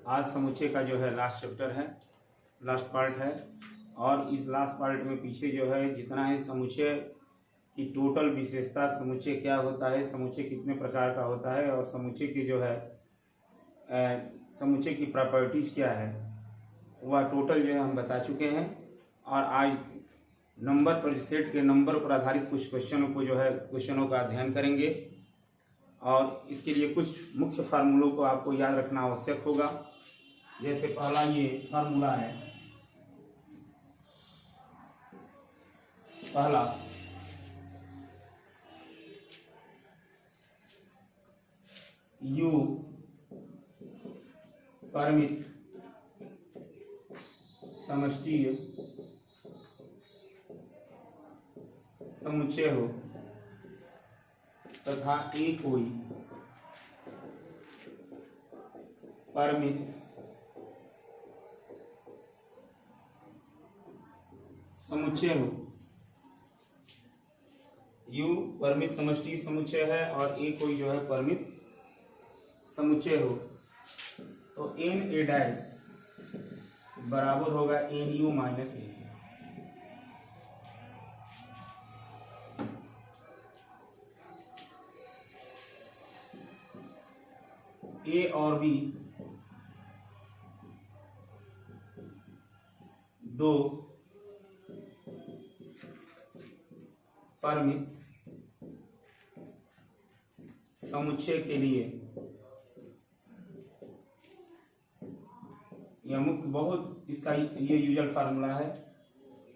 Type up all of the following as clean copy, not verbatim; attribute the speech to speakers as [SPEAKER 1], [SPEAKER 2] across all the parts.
[SPEAKER 1] आज समुच्चय का जो है लास्ट चैप्टर है, लास्ट पार्ट है। और इस लास्ट पार्ट में पीछे जो है जितना है समुच्चय की टोटल विशेषता, समुच्चय क्या होता है, समुच्चय कितने प्रकार का होता है और समुच्चय की जो है समुच्चय की प्रॉपर्टीज क्या है, वह टोटल जो है हम बता चुके हैं। और आज नंबर पर, सेट के नंबर पर आधारित कुछ क्वेश्चनों को जो है क्वेश्चनों का अध्ययन करेंगे। और इसके लिए कुछ मुख्य फार्मूलों को आपको याद रखना आवश्यक होगा। जैसे पहला ये फार्मूला है, पहला U परिमित समष्टीय समुच्चय हो तथा A कोई परिमित समुच्चय हो। U परिमित समष्टि समुच्चय है और A कोई जो है परिमित समुच्चय हो, तो Na डैश बराबर होगा Nu माइनस A। A और B दो परिमित समुच्चय के लिए यह मुख्य बहुत इसका ये यूजुअल फार्मूला है।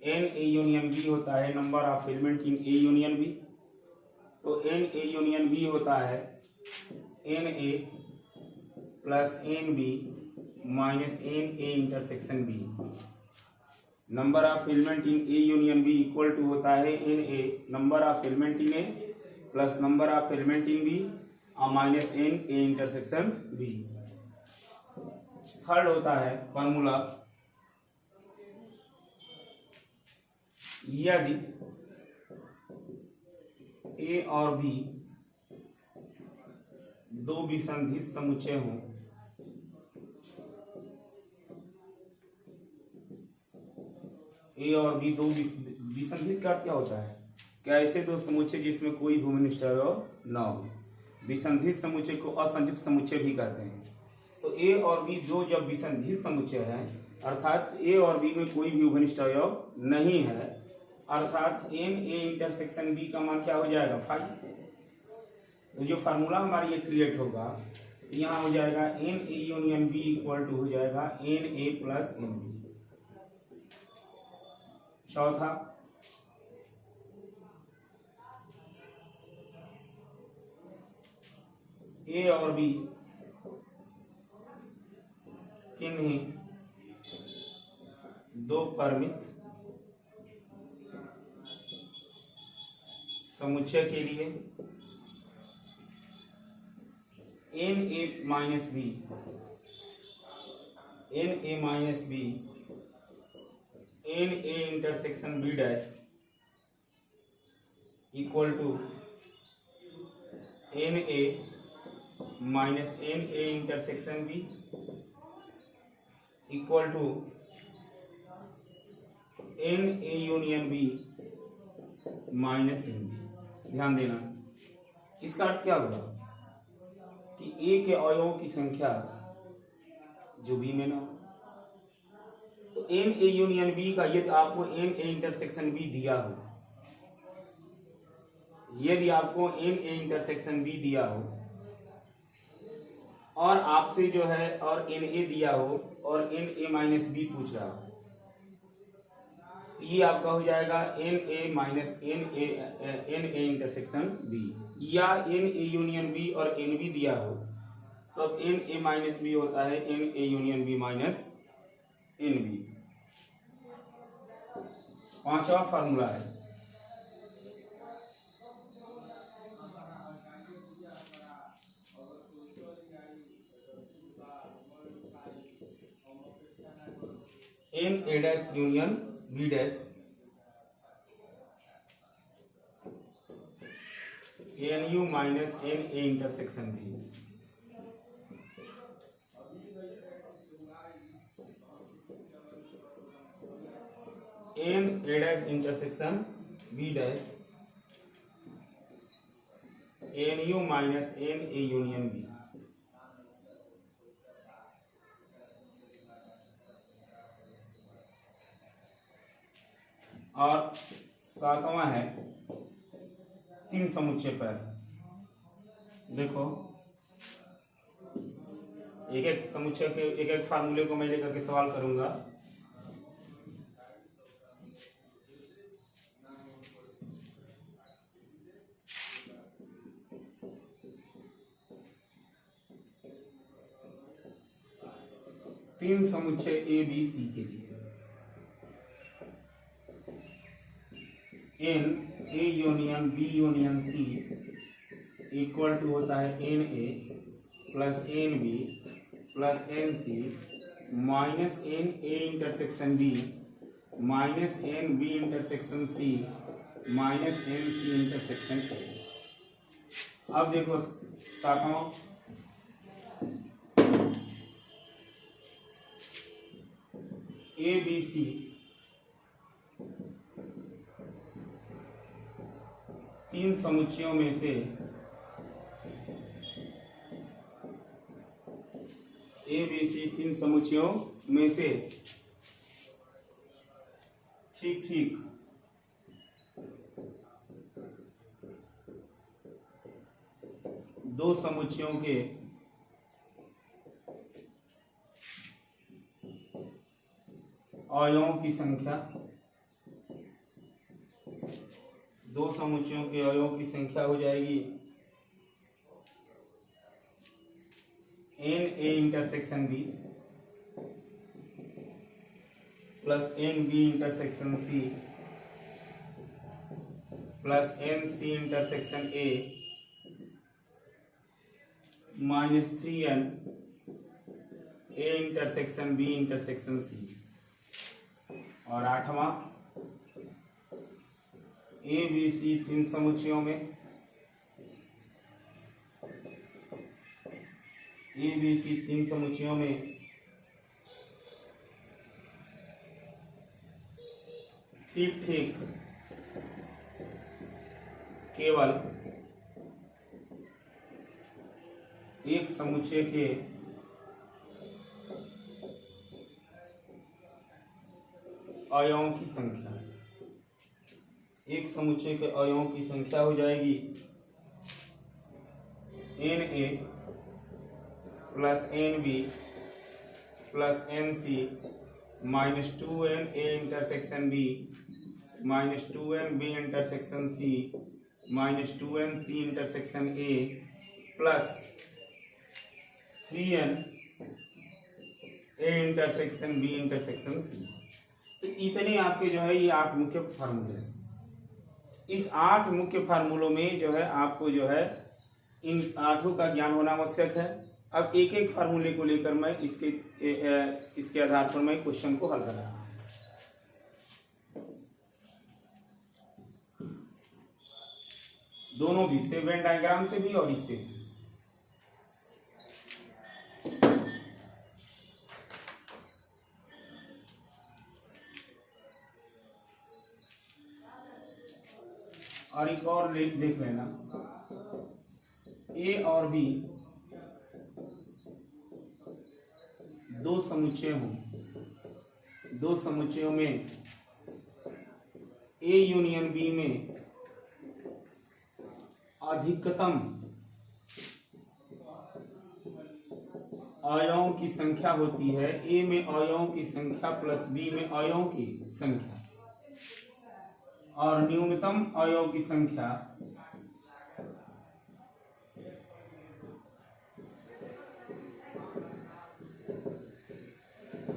[SPEAKER 1] Na यूनियन B होता है number of element in A union B। तो Na यूनियन B होता है Na plus NB minus Na intersection B। Number of element in A union B equal to होता है Na number of element in A plus number of element in B और minus Na intersection B। Third होता है formula, यदि A और B दो विसंधित समुच्चय हों, A और B दो विसंधित का क्या होता है, क्या ऐसे दो समुच्चय जिसमें कोई भूमिनिष्ठ अवयव न हो। विसंधित समुच्चय को असंयुक्त समुच्चय भी कहते हैं। तो A और B दो जब विसंधित समुच्चय है, अर्थात A और B में कोई भी उभयनिष्ठ अवयव नहीं है, अर्थात Na इंटरसेक्शन B का मान क्या हो जाएगा 5। तो जो फार्मूला हमारा ये क्रिएट होगा, यहाँ हो जाएगा Na union B equal to हो जाएगा Na प्लस NB। चौथा A और B किन्हीं दो परिमित समुच्चय के लिए Na minus B Na intersection B dash equal to Na minus Na intersection B equal to Na union B minus NB। ध्यान देना, इसका अर्थ क्या होगा कि A के अवयवों की संख्या जो B में ना हो। तो Na यूनियन B का यदि आपको Na इंटरसेक्शन B दिया हो, यदि आपको Na इंटरसेक्शन B दिया हो और आपसे जो है और Na दिया हो और Na माइनस B पूछ रहा हो, ये आपका हो जाएगा Na minus Na intersection B। या Na यूनियन B और NB दिया हो तो अब Na माइनस B होता है Na union B minus NB। पांचवा फार्मूला है Na dash union B dash Nu minus Na intersection B। N A dash intersection B dash N U minus N A union B. और सातवां है तीन समुच्चय पर। देखो एक एक समुच्चय के एक एक फार्मूले को मैं लेकर के सवाल करूंगा। तीन समुच्चय ए बी सी के लिए N A union B union C equal to होता है N A plus N B plus N C minus N A intersection B minus N B intersection C minus N C intersection A. अब देखो सातवां A B C तीन समुच्चयों में से A B C तीन समुच्चयों में से ठीक ठीक दो समुच्चयों के अवयवों की संख्या, दो समुच्चयों के अवयवों की संख्या हो जाएगी N A intersection B plus N B intersection C plus N C intersection A minus 3n A intersection B intersection C. और आठवां ए बी सी तीन समुच्चयों में ए बी सी तीन समुच्चयों में ठीक ठीक केवल एक समुच्चय के अवयवों की संख्या, एक समुच्चय के अवयवों की संख्या हो जाएगी N A plus N B plus N C minus 2n A intersection B minus 2n B intersection C minus 2n C intersection A plus 3n A intersection B intersection C. तो इतने आपके जो है ये 8 मुख्य फार्मूले हैं। इस 8 मुख्य फार्मूलों में जो है आपको जो है इन 8 का ज्ञान होना आवश्यक है। अब एक एक फार्मूले को लेकर मैं इसके आधार पर मैं क्वेश्चन को हल कर रहा हूं। दोनों भी से वेन डायग्राम से भी और इससे भी। और एक और देख लेना ए और बी दो समुच्चय हों, दो समुच्चयों में ए यूनियन बी में अधिकतम अवयवों की संख्या होती है। ए में अवयवों की संख्या प्लस बी में अवयवों की संख्या और न्यूनतम अवयव की संख्या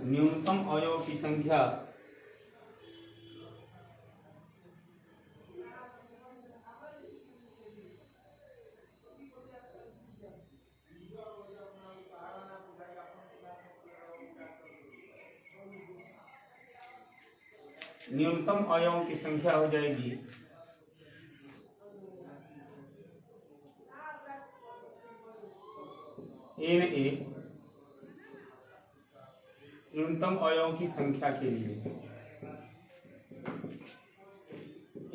[SPEAKER 1] न्यूनतम अवयव की संख्या न्यूनतम अवयवों की संख्या हो जाएगी एन ए न्यूनतम अवयवों की संख्या के लिए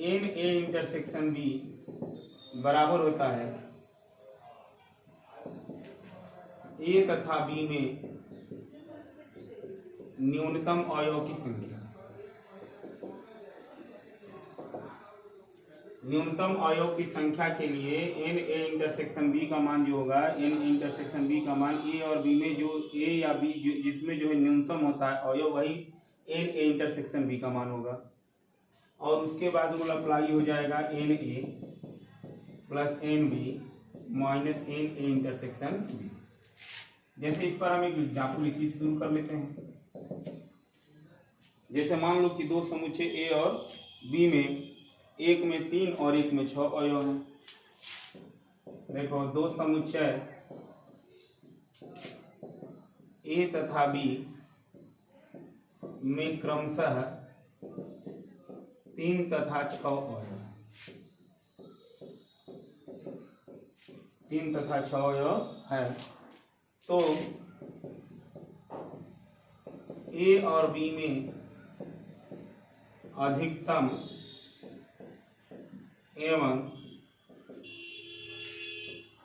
[SPEAKER 1] एन ए इंटरसेक्शन बी बराबर होता है ए तथा बी में न्यूनतम अवयव की संख्या। न्यूनतम अवयव की संख्या के लिए एन ए इंटरसेक्शन बी का मान जो होगा, एन इंटरसेक्शन बी का मान ए और बी में जो ए या बी जिसमें जो है न्यूनतम होता है अवयव, वही एन ए इंटरसेक्शन बी का मान होगा। और उसके बाद मल्टीप्लाई हो जाएगा N A plus N B minus N A intersection B. जैसे इस पर हम एक एग्जाम्पल इसी से शुरू कर लेते हैं। जैसे मान लो कि दो समुच्चय ए और बी में, एक में 3 और एक में 6 अवयव हैं। देखो दो समुच्चय ए तथा बी में क्रमशः 3 तथा 6 अवयव, 3 तथा 6 अवयव है। तो ए और बी में अधिकतम एवं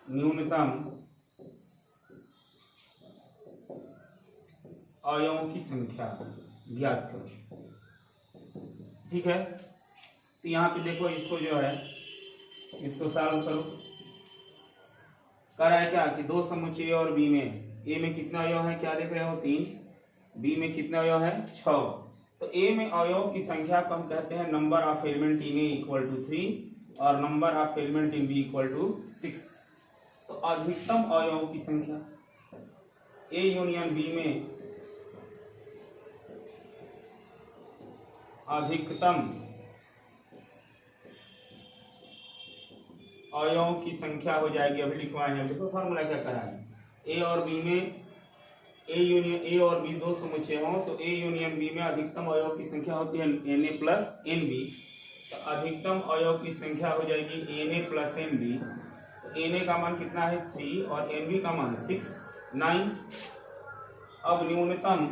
[SPEAKER 1] न्यूनतम अवयवों की संख्या ज्ञात करो। ठीक है, तो यहाँ पे देखो इसको जो है इसको सॉल्व करो। कह रहा है क्या कि दो समुच्चय ए और बी में, ए में कितना अवयव है, क्या देख रहे हो 3, बी में कितना अवयव है 6। तो ए में अवयव की संख्या को हम कहते हैं number of element in A equal to 3 और number of element in B equal to 6। तो अधिकतम अवयवों की संख्या ए यूनियन बी में अधिकतम अवयवों की संख्या हो जाएगी। अभी लिखवाए हैं, देखो फॉर्मूला क्या करा है। ए और बी में ए और बी दो समुच्चय हो तो ए यूनियन बी में अधिकतम अवयव की संख्या होती है N A plus N B. तो अधिकतम अवयव की संख्या हो जाएगी एन ए प्लस एन बी। तो एन ए का मान कितना है 3 और एन बी का मान 6 9। अब न्यूनतम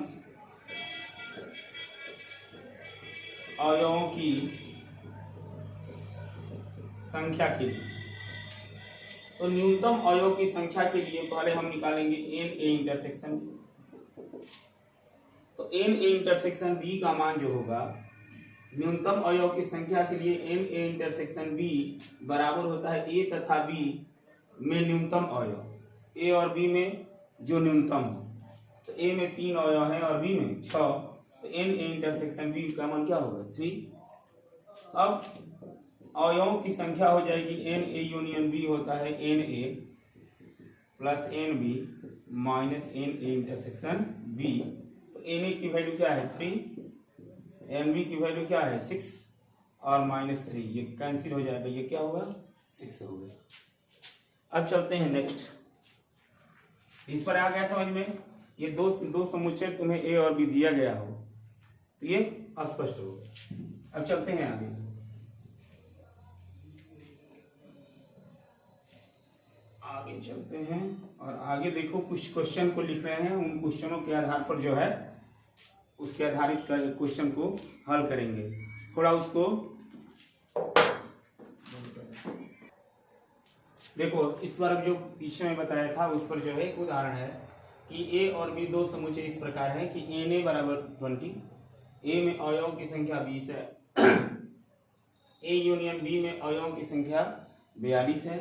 [SPEAKER 1] अवयवों की संख्या के लिए, तो न्यूनतम अवयव की संख्या के लिए पहले हम निकालेंगे एन ए इंटरसेक्शन। तो एन ए इंटरसेक्शन बी का मान जो होगा, न्यूनतम अवयव की संख्या के लिए एन ए इंटरसेक्शन बी बराबर होता है ए तथा बी में न्यूनतम अवयव, ए और बी में जो न्यूनतम हो। तो ए में 3 अवयव है और बी में 6, तो एन ए इंटरसेक्शन बी का मान क्या होगा 3। अब अवयवों की संख्या हो जाएगी एन ए यूनियन बी होता है N A plus N B minus N A intersection B. तो एन ए की वैल्यू क्या है 3, एन बी की वैल्यू क्या है 6 और -3, ये कैंसिल हो जाएगा, ये क्या होगा 6 हो गया। अब चलते हैं नेक्स्ट। इस पर आ गया समझ में। ये दो समुच्चय तुम्हें ए और बी दिया गया हो तो ये अस्पष्ट हो गया। अब चलते हैं आगे। आगे चलते हैं और आगे देखो कुछ क्वेश्चन को लिख रहे हैं, उन क्वेश्चनों के आधार पर जो है उसके आधारित क्वेश्चन को हल करेंगे। थोड़ा उसको देखो, इस बार अब जो पीछे में बताया था उस पर जो है एक उदाहरण है कि ए और बी दो समुच्चय इस प्रकार है कि एन ए बराबर 20, ए में अवयवों की संख्या 20 है, ए यूनियन बी में अवयवों की संख्या 42 है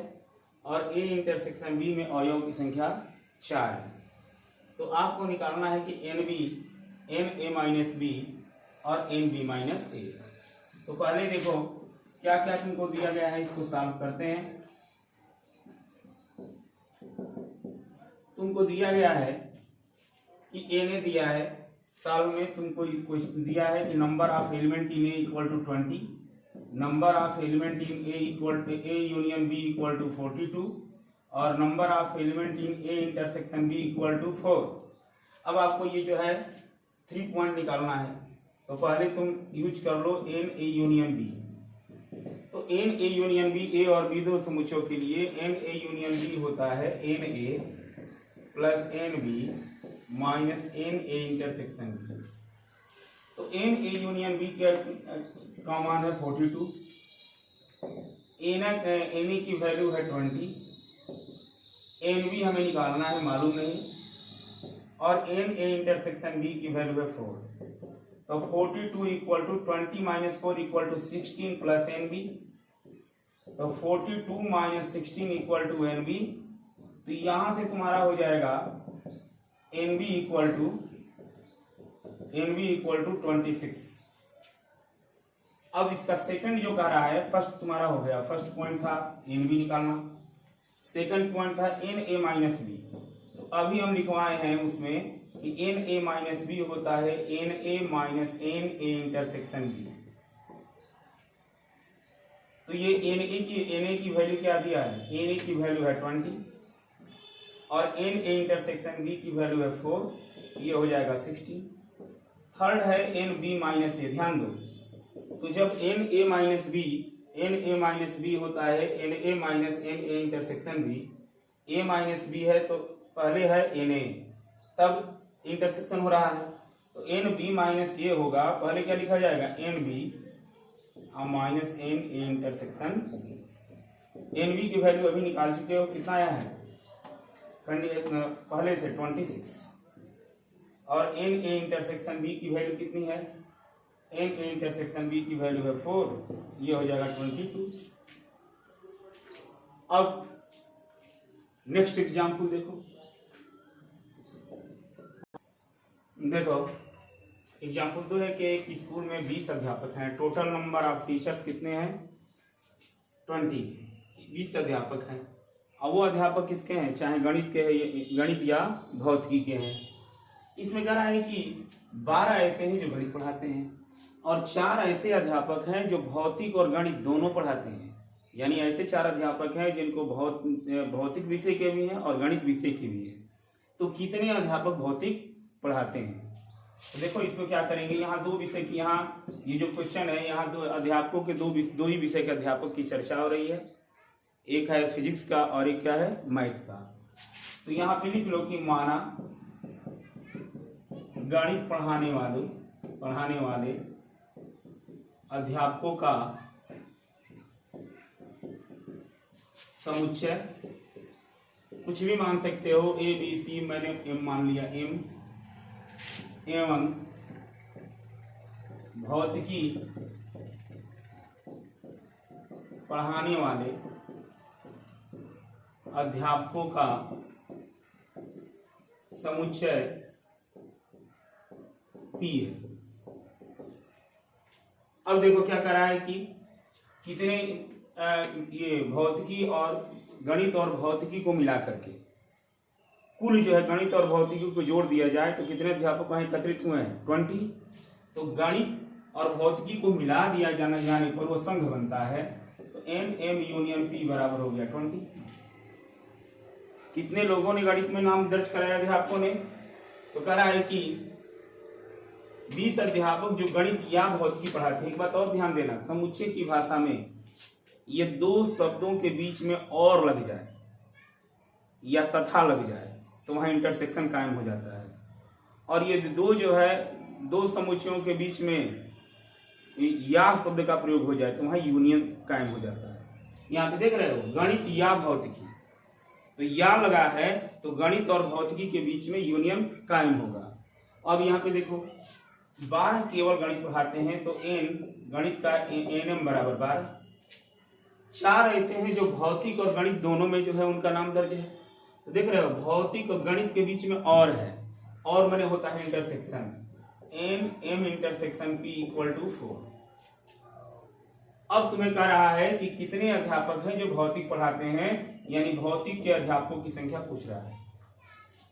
[SPEAKER 1] और ए इंटरसेक्शन बी में अवयवों की संख्या 4 है। तो आपको निकालना है कि N B N A minus B और एन बी माइनस ए। तो पहले देखो क्या क्या तुमको दिया गया है, इसको सॉल्व करते हैं। तुमको दिया गया है कि एन ए दिया है, सॉल्व में तुमको क्वेश्चन दिया है कि number of element in A equal to 20, number of element in A equal to A union B equal to 42 और number of element in A intersection B equal to 4। अब आपको ये जो है 3 पॉइंट निकालना है। तो पहले तुम यूज कर लो एन ए यूनियन बी। तो एन ए यूनियन बी, ए और बी दो समुच्चयों के लिए एन ए यूनियन बी होता है N A plus N B minus N A intersection B. तो एन ए यूनियन बी का मान है 42 एन ए की वैल्यू है 20, एन बी हमें निकालना है, मालूम नहीं, और एन ए इंटरसेक्शन बी की वैल्यू है 4। तो 42 equal to 20 minus 4 equal to 16 plus N B. तो 42 minus 16 equal to N B. तो यहां से तुम्हारा हो जाएगा एन बी इक्वल टू 26। अब इसका सेकंड जो कह रहा है, फर्स्ट तुम्हारा हो गया, फर्स्ट पॉइंट था एन बी निकालना, सेकंड पॉइंट था एन ए माइनस बी। तो अभी हम लिखवाए हैं उसमें कि एन ए माइनस बी होता है N A minus N A intersection B. तो ये एन ए की वैल्यू क्या दिया है, एन ए की वैल्यू है 20 और एन ए इंटरसेक्शन बी की वैल्यू है 4, ये हो जाएगा 16। थर्ड है एन बी माइनस ए। ध्यान दो, तो जब एन ए माइनस बी होता है N A minus N A intersection B, A minus B है तो पहले है एन ए, तब इंटरसेक्शन हो रहा है, तो एन बी माइनस ए होगा, पहले क्या लिखा जाएगा N B minus N A intersection B. N B की वैल्यू अभी निकाल चुके हो, कितना आया है पहले से 26, और एन ए इंटरसेक्शन बी की वैल्यू कितनी है, एन ए इंटरसेक्शन बी की वैल्यू है 4, ये हो जाएगा 22। अब नेक्स्ट एग्जाम्पल देखो एग्जाम्पल 2 है कि एक स्कूल में 20 अध्यापक हैं, टोटल नंबर ऑफ टीचर्स कितने हैं 20, 20 अध्यापक हैं। अब वो अध्यापक किसके हैं, चाहे गणित के हैं, गणित या भौतिकी के हैं। इसमें कह रहा है कि 12 ऐसे हैं जो गणित पढ़ाते हैं और 4 ऐसे अध्यापक हैं जो भौतिक और गणित दोनों पढ़ाते हैं। यानी ऐसे 4 अध्यापक हैं जिनको भौतिक विषय के भी हैं और गणित विषय के भी हैं। तो कितने अध्यापक भौतिक पढ़ाते हैं? तो देखो इसको क्या करेंगे, यहाँ 2 विषय की, यहाँ ये जो क्वेश्चन है, यहाँ 2 अध्यापकों के 2 ही विषय के अध्यापक की चर्चा हो रही है। एक है फिजिक्स का और एक क्या है मैथ का। तो यहाँ पे लिख लो कि माना गणित पढ़ाने वाले अध्यापकों का समुच्चय, कुछ भी मान सकते हो, ए बी सी, मैंने एम मान लिया, एम, एवं भौतिकी पढ़ाने वाले अध्यापकों का समुच्चय पी है। अब देखो क्या कर रहा है कि कितने ये भौतिकी और गणित और भौतिकी को मिला करके कुल जो है गणित और भौतिकी को जोड़ दिया जाए तो कितने अध्यापक वहां एकत्रित हुए हैं 20। तो गणित और भौतिकी को मिला दिया जाने पर वो संघ बनता है। तो एन एम यूनियन पी बराबर हो गया 20। कितने लोगों ने गणित में नाम दर्ज कराया अध्यापकों ने? तो कह रहा है कि 20 अध्यापक जो गणित या भौतिकी पढ़ाते हैं। एक बात और ध्यान देना, समुच्चय की भाषा में ये 2 शब्दों के बीच में और लग जाए या तथा लग जाए तो वहां इंटरसेक्शन कायम हो जाता है। और ये 2 जो है 2 समुच्चयों के बीच में या शब्द का प्रयोग हो जाए तो वहां यूनियन कायम हो जाता है। यहाँ पे देख रहे हो गणित या भौतिकी, तो या लगा है तो गणित और भौतिकी के बीच में यूनियन कायम होगा। अब यहाँ पे देखो 12 केवल गणित पढ़ाते हैं तो एन गणित का एन एम बराबर 12। 4 ऐसे हैं जो भौतिक और गणित दोनों में जो है उनका नाम दर्ज है। तो देख रहे हो भौतिक और गणित के बीच में और है, और मैंने होता है intersection, n m intersection p equal to 4। अब तुम्हें कह रहा है कि कितने अध्यापक हैं जो भौतिक पढ़ाते हैं, यानी भौतिक के अध्यापकों की संख्या पूछ रहा है।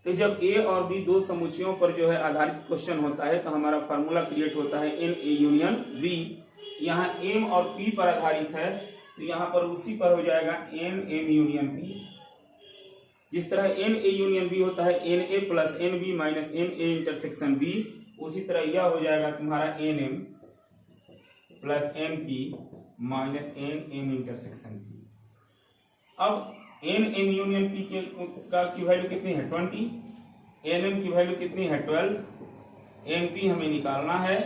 [SPEAKER 1] तो जब ए और बी 2 समुच्चयों पर जो है आधारित क्वेश्चन होता है तो हमारा फार्मूला क्रिएट होता है एन ए यूनियन बी। यहाँ एम और पी पर आधारित है तो यहाँ पर उसी पर हो जाएगा एन एम यूनियन पी। जिस तरह एन ए यूनियन बी होता है N A plus N B minus N A intersection b, उसी तरह यह हो जाएगा तुम्हारा n m plus n p minus n m intersection p. अब एन एम यूनियन पी की वैल्यू कितनी है 20, एन एम की वैल्यू कितनी है 12, एन पी हमें निकालना है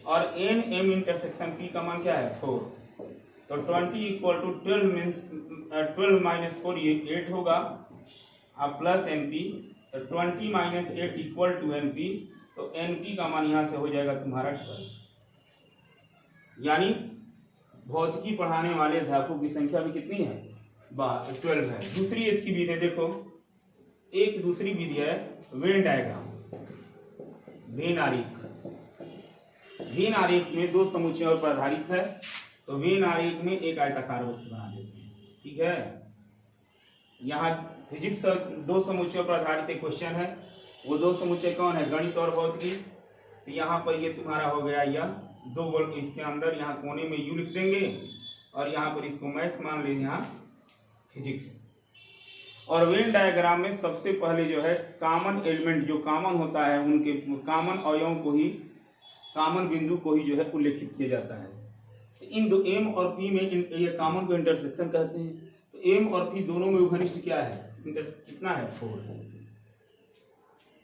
[SPEAKER 1] और एन एम इंटरसेक्शन पी का मान क्या है 4। तो 20 इक्वल टू 12 मीन्स 12 माइनस 4 ये 8 होगा, अब प्लस एनपी, तो 20 माइनस 8 इक्वल टू एनपी, तो एनपी का मान यहाँ से हो जाएगा तुम्हारा 12। यानी भौतिकी पढ़ाने वाले अध्यापकों की संख्या भी कितनी है? 12 है। दूसरी इसकी विधि देखो, एक दूसरी विधि है वेन डायग्राम, वेन आरेख। वेन आरेख में दो समुच्चयों पर आधारित है, तो वेन आरेख में एक आयताकार बॉक्स बना देते हैं, ठीक है। यहाँ फिजिक्स दो समुच्चयों पर आधारित एक क्वेश्चन है, वो दो समुच्चय कौन है? गणित और भौतिकी। तो यहाँ पर ये तुम्हारा हो गया यह दो वर्ग, इसके अंदर यहाँ कोने में यू लिख देंगे और यहाँ पर इसको मैथ मान लेंगे, यहाँ फिजिक्स। और वेन डायग्राम में सबसे पहले जो है कॉमन एलिमेंट जो कॉमन होता है, उनके कॉमन अवयवों को ही, कॉमन बिंदु को ही जो है उल्लेखित किया जाता है। इन दो एम और पी में ये कॉमन को इंटरसेक्शन कहते हैं। तो एम और पी दोनों में घनिष्ठ क्या है? कितना है? 4।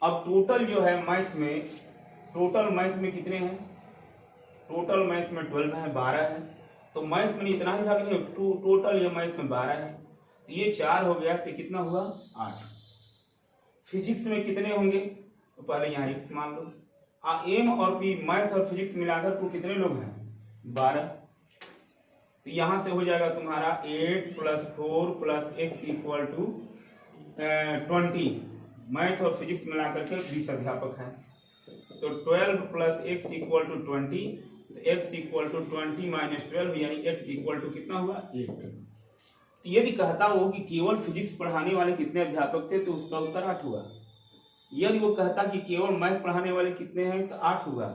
[SPEAKER 1] अब टोटल जो है मैथ में, टोटल मैथ में कितने हैं? टोटल मैथ में 12 है, 12 है। तो मैथ में इतना ही भाग नहीं, टोटल ये मैथ में 12 है, तो ये 4 हो गया, तो कितना हुआ? 8। फिजिक्स में कितने होंगे? तो पहले यहाँ x मान लो। एम और पी, मैथ और फिजिक्स मिलाकर तो कितने लोग हैं? 12। तो यहाँ से हो जाएगा तुम्हारा 8 + 4 + x इक्वल टू 20। मैथ और फिजिक्स मिलाकर के 20 अध्यापक हैं, तो 12 + x इक्वल टू 20, तो x इक्वल टू 20 - 12, यानी x इक्वल टू कितना हुआ? 8। यदि कहता हो कि केवल फिजिक्स पढ़ाने वाले कितने अध्यापक थे, तो उसका उत्तर 8 हुआ। यदि वो कहता कि केवल मैथ पढ़ाने वाले कितने हैं, तो 8 हुआ।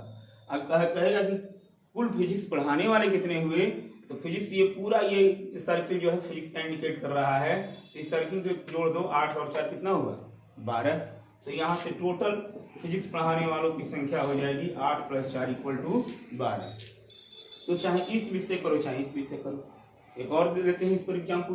[SPEAKER 1] अब कहेगा कि कुल फिजिक्स पढ़ाने वाले कितने हुए, तो फिजिक्स ये पूरा ये सर्किल जो है फिजिक्स का इंडिकेट कर रहा है, इस सर्किल को जोड़ दो, 8 और 4 कितना हुआ? 12। तो यहाँ से टोटल फिजिक्स पढ़ाने वालों की संख्या हो जाएगी 8 + 4 इक्वल टू 12। तो चाहे इस विषय करो चाहे इस विषय करो। एक और दे देते हैं इस पर एग्जाम्पल।